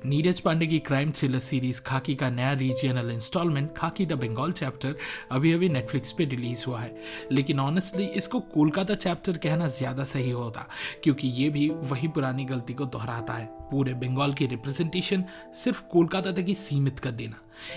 नीरज पांडे की crime thriller series खाकी का नया रीजनल इंस्टॉलमेंट खाकी द बंगाल चैप्टर अभी अभी नेटफ्लिक्स पे रिलीज हुआ है, लेकिन ऑनेस्टली इसको कोलकाता चैप्टर कहना ज्यादा सही होता, क्योंकि ये भी वही पुरानी गलती को दोहराता है। पूरे बंगाल की रिप्रेजेंटेशन सिर्फ कोलकाता तक ही सीमित कर देना।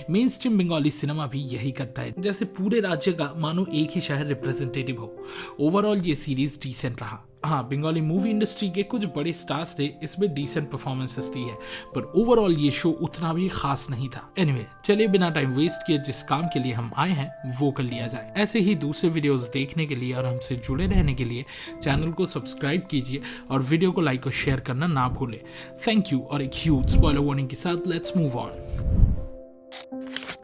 मेन स्ट्रीम बंगाली सिनेमा भी यही करता है, जैसे पूरे राज्य का मानो एक ही शहर रिप्रेजेंटेटिव हो। ओवरऑल ये सीरीज डिसेंट रहा। हाँ, बंगाली मूवी इंडस्ट्री के कुछ बड़े स्टार्स ने इसमें डिसेंट परफॉर्मेंसेस दी है, पर ओवरऑल ये शो उतना भी खास नहीं था। एनीवे, चलिए बिना टाइम वेस्ट किए जिस काम के लिए हम आए हैं वो कर लिया जाए। ऐसे ही दूसरे वीडियोस देखने के लिए और हमसे जुड़े रहने के लिए चैनल को सब्सक्राइब कीजिए और वीडियो को लाइक और शेयर करना ना भूलें। Thank you. और एक ह्यूज स्पॉइलर वार्निंग के साथ लेट्स मूव ऑन।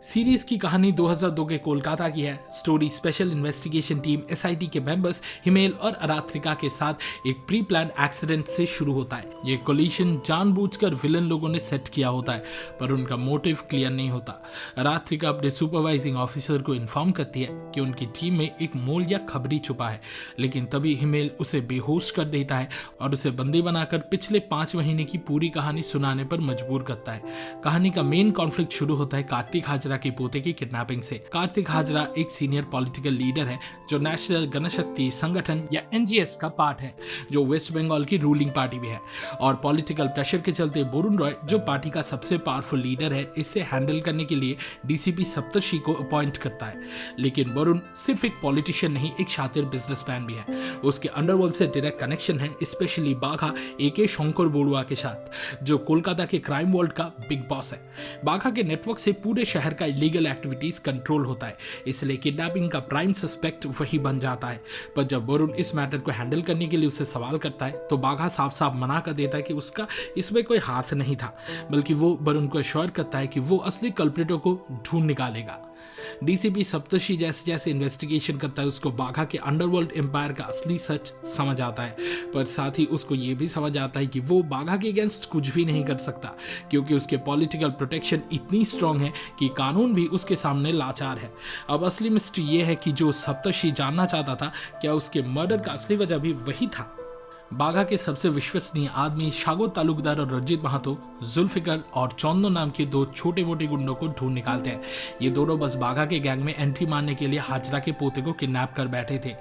सीरीज की कहानी 2002 के कोलकाता की है। Story special investigation team SIT के मेंबर्स हिमेल और अरात्रिका के साथ एक प्री प्लान एक्सीडेंट से शुरू होता है। ये कोलिशन जानबूझकर विलन लोगों ने सेट किया होता है, पर उनका मोटिव क्लियर नहीं होता। अरात्रिका अपने सुपरवाइजिंग ऑफिसर को इन्फॉर्म करती है कि उनकी टीम में एक मोल या खबरी छुपा है, लेकिन तभी हिमेल उसे बेहोश कर देता है और उसे बंदी बनाकर पिछले 5 महीने की पूरी कहानी सुनाने पर मजबूर करता है। कहानी का मेन कॉन्फ्लिक्ट शुरू होता है कार्तिक हाजरा के पोते की किडनैपिंग से। कार्तिक हाजरा एक सीनियर पॉलिटिकल लीडर है जो नेशनल जनशक्ति संगठन या एनजीएस का पार्ट है, जो वेस्ट बंगाल की रूलिंग पार्टी भी है। और पॉलिटिकल प्रेशर के चलते वरुण रॉय, जो पार्टी का सबसे पावरफुल लीडर है, इसे हैंडल करने के लिए डीसीपी सप्तर्षि को अपॉइंट करता है। लेकिन वरुण सिर्फ एक पॉलिटिशियन नहीं, एक शातिर बिजनेसमैन भी है। उसके अंडरवर्ल्ड से डायरेक्ट कनेक्शन है, स्पेशली बाघा एके शंकर बड़ुआ के साथ, जो कोलकाता के क्राइम वर्ल्ड का बिग बॉस है। बाघा के नेटवर्क से पूरे शहर का इलीगल एक्टिविटीज कंट्रोल होता है, इसलिए किडनैपिंग का प्राइम सस्पेक्ट वही बन जाता है। पर जब वरुण इस मैटर को हैंडल करने के लिए उससे सवाल करता है, तो बाघा साफ साफ मना कर देता है कि उसका इसमें कोई हाथ नहीं था, बल्कि वो वरुण को एश्योर करता है कि वो असली कल्प्रिटों को ढूंढ निकालेगा। डीसीपी सप्तर्षि जैसे जैसे इन्वेस्टिगेशन करता है, उसको बाघा के अंडरवर्ल्ड एम्पायर का असली सच समझ आता है, पर साथ ही उसको ये भी समझ आता है कि वो बाघा के अगेंस्ट कुछ भी नहीं कर सकता, क्योंकि उसके पॉलिटिकल प्रोटेक्शन इतनी स्ट्रांग है कि कानून भी उसके सामने लाचार है। अब असली मिस्ट्री ये है कि जो सप्तर्षि जानना चाहता था, क्या उसके मर्डर का असली वजह भी वही था। बाघा के सबसे विश्वसनीय आदमी शागो तालुकदार और रंजीत महातो जुल्फिकर और चौंदो नाम के 2 छोटे मोटे गुंडों को ढूंढ निकालते हैं। ये दोनों बस बाघा के गैंग में एंट्री मारने के लिए हाजरा के पोते को किडनैप कर बैठे थे।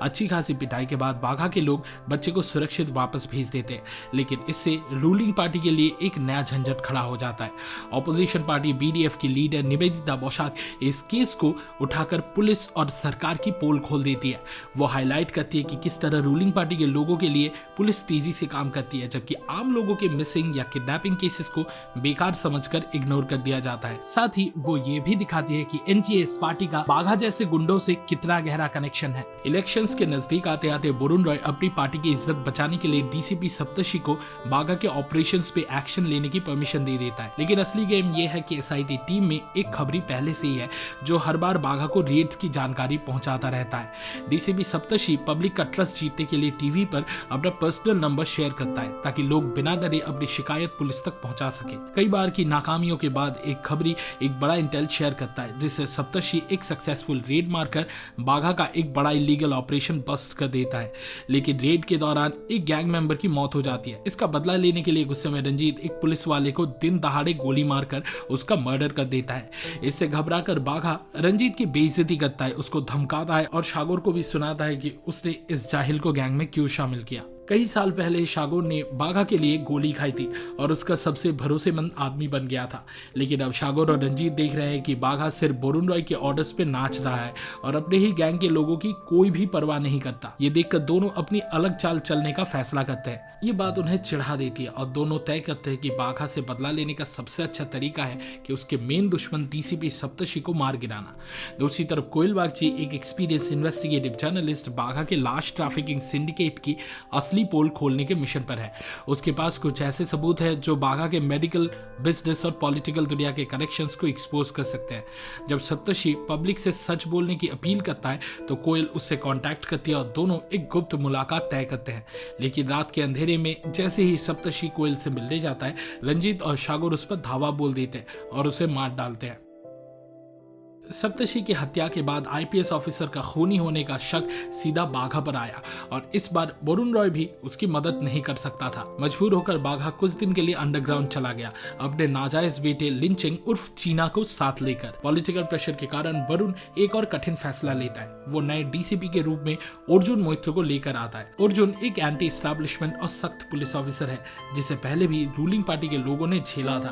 अच्छी खासी पिटाई के बाद बाघा के लोग बच्चे को सुरक्षित वापस भेज देते हैं, लेकिन इससे रूलिंग पार्टी के लिए एक नया झंझट खड़ा हो जाता है। ऑपोजिशन पार्टी बीडीएफ की लीडर निवेदिता बोशाक इस केस को उठाकर पुलिस और सरकार की पोल खोल देती है। वो हाईलाइट करती है कि किस तरह रूलिंग पार्टी के लोगों के लिए पुलिस तेजी से काम करती है, जबकि आम लोगों के मिसिंग या किडनैपिंग केसेस को बेकार समझकर इग्नोर कर दिया जाता है। साथ ही वो ये भी दिखाती है कि एनजीएस पार्टी का बाघा जैसे गुंडों से कितना गहरा कनेक्शन है। इलेक्शंस के नजदीक आते आते वरुण रॉय अपनी पार्टी की इज्जत बचाने के लिए डीसीपी सप्तर्षि को बाघा के ऑपरेशंस पे एक्शन लेने की परमिशन दे देता है। लेकिन असली गेम ये है कि एसआईटी टीम में एक खबरी पहले से ही है, जो हर बार बाघा को रेड्स की जानकारी पहुंचाता रहता है। डीसीपी सप्तर्षि पब्लिक का ट्रस्ट जीतने के लिए टीवी पर अपना पर्सनल नंबर शेयर करता है, ताकि लोग बिना डरे अपनी शिकायत पुलिस तक पहुंचा सके। कई बार की नाकामियों के बाद एक खबरी एक बड़ा इंटेल शेयर करता है, जिससे सप्तर्षि एक सक्सेसफुल रेड मारकर बाघा का एक बड़ा इलीगल ऑपरेशन बस्ट कर देता है। लेकिन रेड के दौरान एक गैंग मेंबर की मौत हो जाती है। इसका बदला लेने के लिए गुस्से में रंजीत एक पुलिस वाले को दिन दहाड़े गोली मारकर उसका मर्डर कर देता है। इससे घबराकर बाघा रंजीत की बेइज्जती करता है, उसको धमकाता है और शागोर को भी सुनाता है कि उसने इस जाहिल को गैंग में क्यों शामिल किया। कई साल पहले शागोर ने बाघा के लिए गोली खाई थी और उसका सबसे भरोसेमंद आदमी बन गया था। लेकिन अब शागोर और रंजीत देख रहे हैं कि बाघा सिर्फ वरुण रॉय के ऑर्डर्स पे नाच रहा है और अपने ही गैंग के लोगों की कोई भी परवाह नहीं करता। ये देखकर दोनों अपनी अलग चाल चलने का फैसला करते हैं। ये बात उन्हें चिढ़ा देती है और दोनों तय करते हैं कि बाघा से बदला लेने का सबसे अच्छा तरीका है कि उसके मेन दुश्मन डीसीपी सप्तर्षि को मार गिराना। दूसरी तरफ कोयल बागची, एक एक्सपीरियंस इन्वेस्टिगेटिव जर्नलिस्ट, बाघा के लाश ट्रैफिकिंग सिंडिकेट की असली पोल खोलने के मिशन पर है। उसके पास कुछ ऐसे सबूत है जो बाघा के मेडिकल, बिजनेस और पॉलिटिकल दुनिया के कनेक्शंस को एक्सपोज कर सकते हैं। जब सप्तर्षि पब्लिक से सच बोलने की अपील करता है, तो कोयल उससे कांटेक्ट करती है और दोनों एक गुप्त मुलाकात तय करते हैं। लेकिन रात के अंधेरे में जैसे ही सप्तर्षि कोयल से मिलने जाता है, रंजीत और शागोर उस पर धावा बोल देते हैं और उसे मार डालते हैं। सप्तषी की हत्या के बाद आईपीएस ऑफिसर का खूनी होने का शक सीधा बाघा पर आया और इस बार वरुण रॉय भी उसकी मदद नहीं कर सकता था। मजबूर होकर बाघा कुछ दिन के लिए अंडरग्राउंड चला गया, अपने नाजायज बेटे लिंचिंग उर्फ चीना को साथ लेकर। पॉलिटिकल प्रेशर के कारण वरुण एक और कठिन फैसला लेता है। वो नए डीसीपी के रूप में अर्जुन मोइत्रो को लेकर आता है। अर्जुन एक एंटी एस्टैब्लिशमेंट और सख्त पुलिस ऑफिसर है जिसे पहले भी रूलिंग पार्टी के लोगों ने झेला था।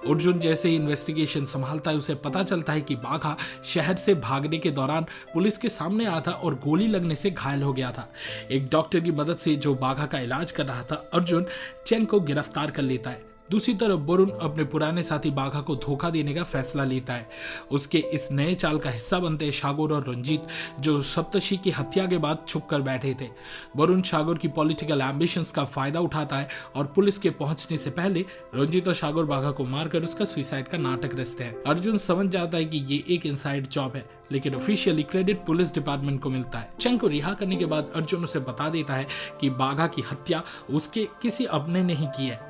अर्जुन जैसे ही इन्वेस्टिगेशन संभालता है उसे पता चलता है कि बाघा शहर से भागने के दौरान पुलिस के सामने आया था और गोली लगने से घायल हो गया था। एक डॉक्टर की मदद से जो बाघा का इलाज कर रहा था, अर्जुन चेंग को गिरफ्तार कर लेता है। दूसरी तरफ वरुण अपने पुराने साथी बाघा को धोखा देने का फैसला लेता है। उसके इस नए चाल का हिस्सा बनते हैं शागोर और रंजीत, जो सप्तषी की हत्या के बाद छुप कर बैठे थे। वरुण शागोर की पॉलिटिकल एम्बिशंस का फायदा उठाता है और पुलिस के पहुंचने से पहले रंजीत और शागोर बाघा को मारकर उसका सुसाइड का नाटक रचते हैं। अर्जुन समझ जाता है कि ये एक इनसाइड जॉब है, लेकिन ऑफिशियली क्रेडिट पुलिस डिपार्टमेंट को मिलता है। चेंग को रिहा करने के बाद अर्जुन उसे बता देता है कि बाघा की हत्या उसके किसी अपने ने ही की है।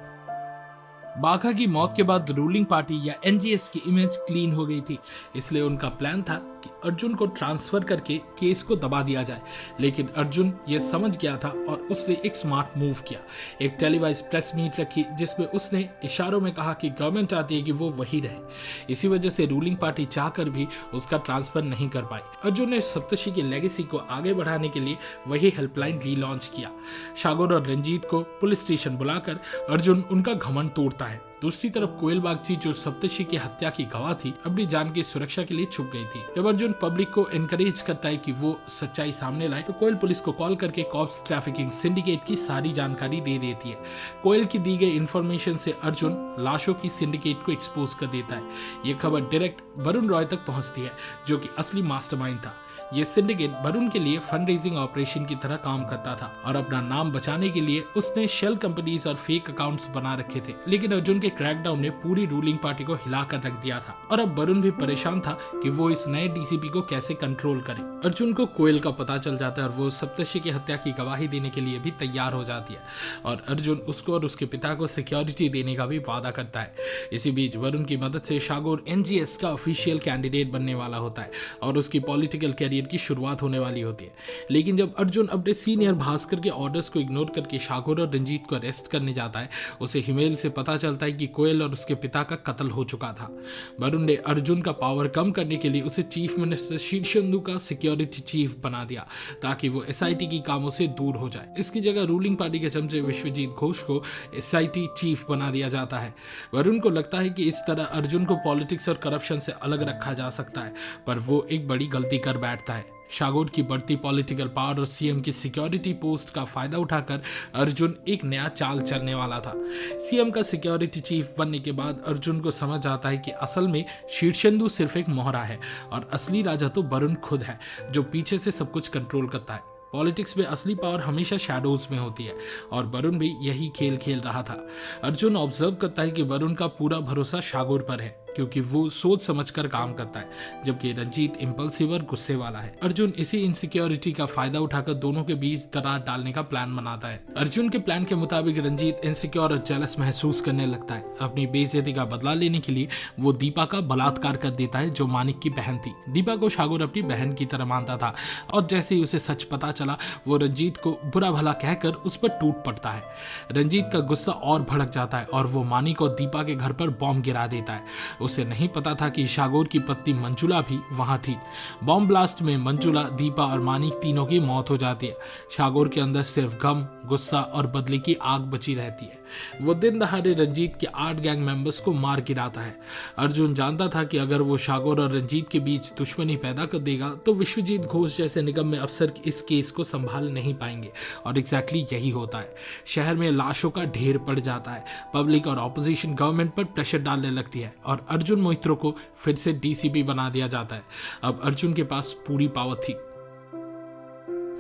बाघा की मौत के बाद रूलिंग पार्टी या एनजीएस की इमेज क्लीन हो गई थी, इसलिए उनका प्लान था कि अर्जुन को ट्रांसफर करके केस को दबा दिया जाए। लेकिन अर्जुन ये समझ गया था और उसने एक स्मार्ट मूव किया। एक टेलीवाइज प्रेस मीट रखी जिसमें उसने इशारों में कहा कि गवर्नमेंट चाहती है कि वो वही रहे। इसी वजह से रूलिंग पार्टी चाहकर भी उसका ट्रांसफर नहीं कर पाई। अर्जुन ने सप्तषी की लेगेसी को आगे बढ़ाने के लिए वही हेल्पलाइन रीलॉन्च किया। शागोर और रंजीत को पुलिस स्टेशन बुलाकर अर्जुन उनका घमंड तोड़ता है। दूसरी तरफ कोयल बागची, जो सप्तषी की हत्या की गवाह थी, अपनी जान की सुरक्षा के लिए छुप गई थी। जब अर्जुन पब्लिक को एनकरेज करता है कि वो सच्चाई सामने लाए, तो कोयल पुलिस को कॉल करके कॉप्स ट्रैफिकिंग सिंडिकेट की सारी जानकारी दे देती है। कोयल की दी गई इन्फॉर्मेशन से अर्जुन लाशों की सिंडिकेट को एक्सपोज कर देता है। ये खबर डायरेक्ट वरुण रॉय तक पहुंचती है, जो कि असली मास्टरमाइंड था। ये सिंडिकेट वरुण के लिए फंड रेजिंग ऑपरेशन की तरह काम करता था और अपना नाम बचाने के लिए उसने शेल कंपनीज और फेक अकाउंट्स बना रखे थे। लेकिन अर्जुन के क्रैकडाउन ने पूरी रूलिंग पार्टी को हिलाकर रख दिया था और अब वरुण भी परेशान था कि वो इस नए डीसीपी को कैसे कंट्रोल करे। अर्जुन को कोयल का पता चल जाता है और वो सप्तषी की हत्या की गवाही देने के लिए भी तैयार हो जाती है और अर्जुन उसको और उसके पिता को सिक्योरिटी देने का भी वादा करता है। इसी बीच वरुण की मदद से शागोर एनजीएस का ऑफिशियल कैंडिडेट बनने वाला होता है और उसकी पॉलिटिकल कैरियर की शुरुआत होने वाली होती है। लेकिन जब अर्जुन अपने सीनियर भास्कर के ऑर्डर्स को इग्नोर करके शागोर और रंजीत को अरेस्ट करने जाता है, उसे हिमेल से पता चलता है कि कोयल और उसके पिता का कत्ल हो चुका था। वरुण ने अर्जुन का पावर कम करने के लिए उसे चीफ मिनिस्टर शीर्षेंदु का सिक्योरिटी चीफ बना दिया ताकि वो एसआईटी की कामों से दूर हो जाए। इसकी जगह रूलिंग पार्टी के चमचे विश्वजीत घोष को एसआईटी चीफ बना दिया जाता है। वरुण को लगता है कि इस तरह अर्जुन को पॉलिटिक्स और करप्शन से अलग रखा जा सकता है, पर वो एक बड़ी गलती कर बैठता है। शागोर की बढ़ती पॉलिटिकल पावर और सीएम की सिक्योरिटी पोस्ट का फायदा उठाकर अर्जुन एक नया चाल चलने वाला था। सीएम का सिक्योरिटी चीफ बनने के बाद अर्जुन को समझ आता है कि असल में शीर्षेंदु सिर्फ एक मोहरा है और असली राजा तो वरुण खुद है, जो पीछे से सब कुछ कंट्रोल करता है। पॉलिटिक्स में असली पावर हमेशा शैडोज में होती है और वरुण भी यही खेल खेल रहा था। अर्जुन ऑब्जर्व करता है कि वरुण का पूरा भरोसा शागोर पर है क्योंकि वो सोच समझकर काम करता है, जबकि रंजीत इंपल्सिव और गुस्से वाला है। अर्जुन इसी इनसिक्योरिटी का फायदा उठाकर दोनों के बीच दरार डालने का प्लान बनाता है। अर्जुन के प्लान के मुताबिक रंजीत इनसिक्योर और जेलस महसूस करने लगता है। अपनी बेइज्जती का बदला लेने के लिए वो दीपा का बलात्कार कर देता है, जो मानिक की बहन थी। दीपा को शागोर अपनी बहन की तरह मानता था और जैसे ही उसे सच पता चला, वो रंजीत को बुरा भला कहकर उस पर टूट पड़ता है। रंजीत का गुस्सा और भड़क जाता है और वो मानिक और दीपा के घर पर बॉम्ब गिरा देता है। उसे नहीं पता था कि शागोर की पत्नी मंजुला भी वहां थी। बॉम्ब ब्लास्ट में मंजुला, दीपा और मानिक तीनों की मौत हो जाती है। शागोर के अंदर सिर्फ गम, गुस्सा और बदले की आग बची रहती है। वो दिन दहाड़े रंजीत के 8 गैंग मेंबर्स को मार गिराता है। अर्जुन जानता था कि अगर वो शागोर और रंजीत के बीच दुश्मनी पैदा कर देगा तो विश्वजीत घोष जैसे निगम्य अफसर इस केस को संभाल नहीं पाएंगे और एग्जैक्टली यही होता है। शहर में लाशों का ढेर पड़ जाता है। पब्लिक और ऑपोजिशन गवर्नमेंट पर प्रेशर डालने लगती है और अर्जुन मोइत्रो को फिर से डीसीपी बना दिया जाता है। अब अर्जुन के पास पूरी पावर थी।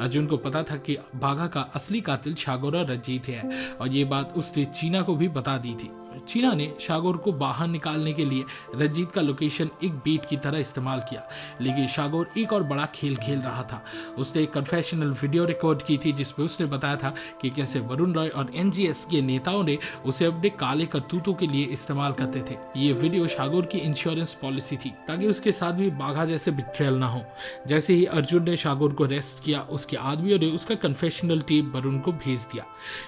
अर्जुन को पता था कि बाघा का असली कातिल शागोर और रंजीत है और ये बात उसने चीना को भी बता दी थी। चीना ने शागोर को बाहर निकालने के लिए रंजीत का लोकेशन एक बीट की तरह इस्तेमाल किया, लेकिन शागोर एक और बड़ा खेल खेल रहा था। उसने एक कन्फेशनल वीडियो रिकॉर्ड की थी जिसमें उसने बताया था कि कैसे वरुण रॉय और एनजीएस के नेताओं ने उसे अपने काले करतूतों के लिए इस्तेमाल करते थे। ये वीडियो शागोर की इंश्योरेंस पॉलिसी थी ताकि उसके साथ भी बाघा जैसे बिट्रेयल ना हो। जैसे ही अर्जुन ने शागोर को अरेस्ट किया, उसके आदमियों ने उसका कन्फेशनल टेप वरुण को भेज दिया।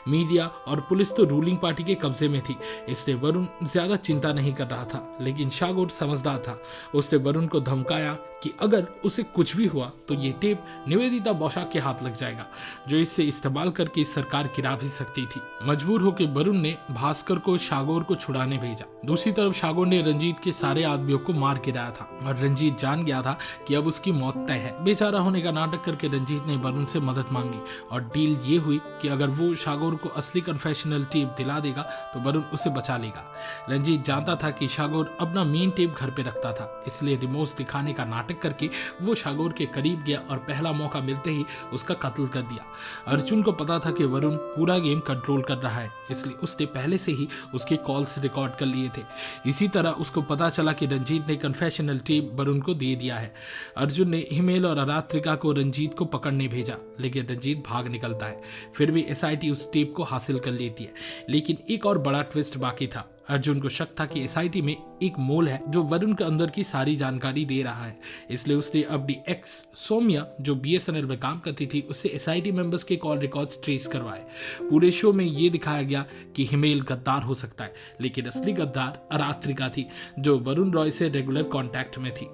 मीडिया और पुलिस तो रूलिंग पार्टी के कब्जे में थी, इसलिए वरुण ज्यादा चिंता नहीं कर रहा था। लेकिन शागोर समझदार था। उसने वरुण को धमकाया कि अगर उसे कुछ भी हुआ तो ये टेप निवेदिता बौशाक के हाथ लग जाएगा, जो इससे इस्तेमाल करके सरकार गिरा भी सकती थी। मजबूर होकर वरुण ने भास्कर को शागोर को छुड़ाने भेजा। दूसरी तरफ शागोर ने रंजीत के सारे आदमियों को मार गिराया था और रंजीत जान गया था कि अब उसकी मौत तय है। बेचारा होने का नाटक करके रंजीत ने वरुण से मदद मांगी और डील ये हुई कि अगर वो शागोर को असली कन्फेशनल टेप दिला देगा तो वरुण उसे बचा लेगा। रंजीत जानता था कि शागोर अपना मेन टेप घर पे रखता था, इसलिए रिमोट दिखाने का नाटक करके वो शागोर के करीब गया और पहला मौका मिलते ही उसका कत्ल कर दिया। अर्जुन को पता था कि वरुण पूरा गेम कंट्रोल कर रहा है, इसलिए उसने पहले से ही उसके कॉल्स रिकॉर्ड कर लिए थे। इसी तरह उसको पता चला कि रंजीत ने कन्फेशनल टेप वरुण को दे दिया है। अर्जुन ने हिमेल और अरात्रिका को रंजीत को पकड़ने भेजा, लेकिन रंजीत भाग निकलता है। फिर भी एसआईटी उस टेप को हासिल कर लेती है, लेकिन एक और बड़ा ट्विस्ट बाकी था। अर्जुन को शक था कि एसआईटी में एक मोल है जो वरुण के अंदर की सारी जानकारी दे रहा है, इसलिए उसने अपनी एक्स सौम्या जो बीएसएनएल में काम करती थी उससे एसआईटी मेंबर्स के कॉल रिकॉर्ड्स ट्रेस करवाए। पूरे शो में ये दिखाया गया कि हिमेल गद्दार हो सकता है, लेकिन असली गद्दार अरात्रिका थी जो वरुण रॉय से रेगुलर कांटेक्ट में थी।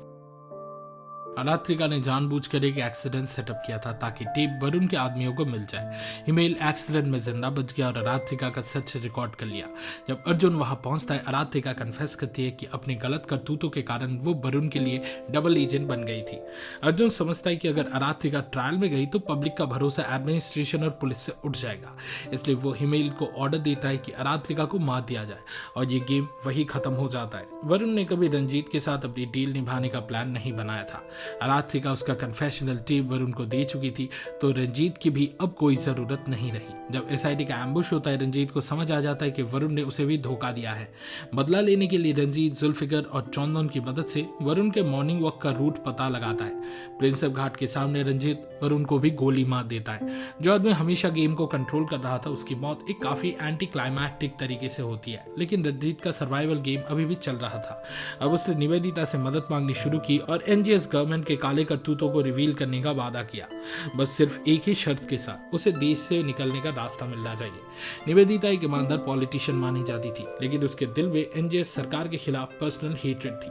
अरात्रिका ने जानबूझकर एक एक्सीडेंट सेटअप किया था ताकि टेप वरुण के आदमियों को मिल जाए। हिमेल एक्सीडेंट में जिंदा बच गया और अरात्रिका का सच रिकॉर्ड कर लिया। जब अर्जुन वहां पहुंचता है, अरात्रिका कन्फेस करती है कि अपने गलत करतूतों के कारण वो वरुण के लिए डबल एजेंट बन गई थी। अर्जुन समझता है कि अगर अरात्रिका ट्रायल में गई तो पब्लिक का भरोसा एडमिनिस्ट्रेशन और पुलिस से उठ जाएगा, इसलिए वो हिमेल को ऑर्डर देता है कि अरात्रिका को मार दिया जाए और ये गेम वही खत्म हो जाता है। वरुण ने कभी रंजीत के साथ अपनी डील निभाने का प्लान नहीं बनाया था। अरात्रिका उसका कन्फेशनल टेप वरुण को दे चुकी थी, तो रंजीत की भी अब कोई जरूरत नहीं रही। जब एसआईटी का एम्बुश होता है, रंजीत को समझ आ जाता है कि वरुण ने उसे भी धोखा दिया है। बदला लेने के लिए रंजीत जुल्फिकर और चौंदन की मदद से वरुण के मॉर्निंग वॉक का रूट पता लगाता है। प्रिंसेप घाट के सामने रंजीत वरुण को भी गोली मार देता है। जो आदमी हमेशा गेम को कंट्रोल कर रहा था, उसकी मौत एक काफी एंटी क्लाइमैक्टिक तरीके से होती है, लेकिन रंजीत का सर्वाइवल गेम अभी भी चल रहा था। अब उसने निवेदिता से मदद मांगनी शुरू की और एनजीएस गवर्नमेंट के काले करतूतों को रिवील करने का वादा किया, बस सिर्फ एक ही शर्त के साथ, उसे देश से निकलने का रास्ता मिलना चाहिए। निवेदिता एक ईमानदार पॉलिटिशियन मानी जाती थी, लेकिन उसके दिल में एनजीएस सरकार के खिलाफ पर्सनल हेट्रेड थी।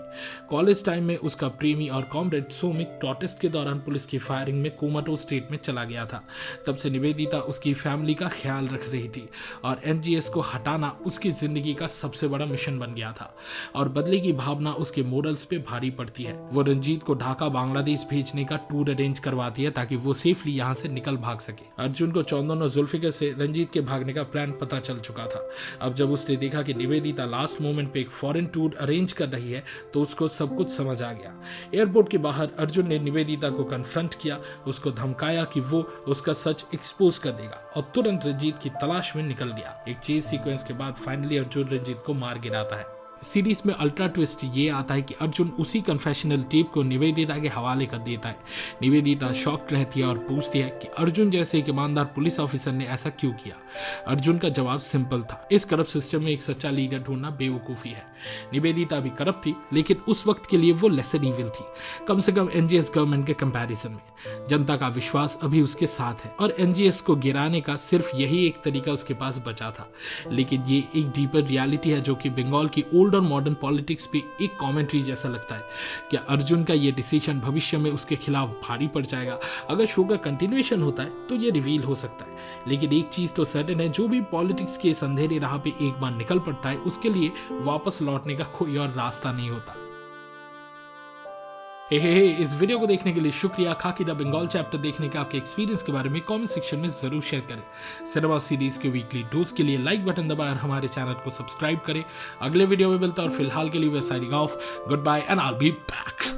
कॉलेज टाइम में उसका प्रेमी और कॉमरेड सोमिक प्रोटेस्ट के दौरान पुलिस की फायरिंग में कोमाटो स्टेट में चला गया था। तब से निवेदिता उसकी फैमिली का ख्याल रख रही थी और एनजीएस को हटाना उसकी जिंदगी का सबसे बड़ा मिशन बन गया था और बदले की भावना उसके मोरल्स पे भारी पड़ती है। वो रंजीत को ढाका बांग्लादेश भेजने का टूर अरेंज करवाती है ताकि वो सेफली यहाँ से निकल भाग सके। अर्जुन को चौंदन और जुल्फिकर से रंजीत के भागने का प्लान पता चल चुका था। अब जब उसने देखा कि निवेदिता लास्ट मोमेंट पे एक फॉरेन टूर अरेंज कर रही है, तो उसको सब कुछ समझ आ गया। एयरपोर्ट के बाहर अर्जुन ने निवेदिता को कन्फ्रंट किया, उसको धमकाया कि वो उसका सच एक्सपोज कर देगा और तुरंत रंजीत की तलाश में निकल गया। एक चेज सीक्वेंस के बाद फाइनली अर्जुन रंजीत को मार गिराता है। सीरीज में अल्ट्रा ट्विस्ट ये आता है कि अर्जुन उसी कन्फेशनल टेप को निवेदिता के हवाले कर देता है। निवेदिता शॉक्ड रहती है और पूछती है कि अर्जुन जैसे एक ईमानदार पुलिस ऑफिसर ने ऐसा क्यों किया। अर्जुन का जवाब सिंपल था, इस करप्ट सिस्टम में एक सच्चा लीडर ढूंढना बेवकूफ़ी है। निवेदिता भी करप्ट थी, लेकिन उस वक्त के लिए वो लेसन इविल थी, कम से कम एनजीएस गवर्नमेंट के कंपैरिजन में। जनता का विश्वास अभी उसके साथ है और एनजीएस को गिराने का सिर्फ यही एक तरीका उसके पास बचा था। लेकिन ये एक डीपर रियलिटी है जो कि बंगाल की ओल्ड और मॉडर्न पॉलिटिक्स पे एक कमेंट्री जैसा लगता है। क्या अर्जुन का ये डिसीजन भविष्य में उसके खिलाफ भारी पड़ जाएगा? अगर शो का कंटिन्यूएशन होता है तो ये रिवील हो सकता है, लेकिन एक चीज तो सर्टेन है, जो भी पॉलिटिक्स के इस अंधेरे राह पे एक बार निकल पड़ता है, उसके लिए वापस लौटने का कोई और रास्ता नहीं होता। इस वीडियो को देखने के लिए शुक्रिया। खाकी द बंगाल चैप्टर देखने के आपके एक्सपीरियंस के बारे में कमेंट सेक्शन में जरूर शेयर करें। सिनेमा सीरीज के वीकली डोज के लिए लाइक बटन दबाएं और हमारे चैनल को सब्सक्राइब करें। अगले वीडियो में मिलता है और फिलहाल के लिए we signing off. Goodbye and I will be back.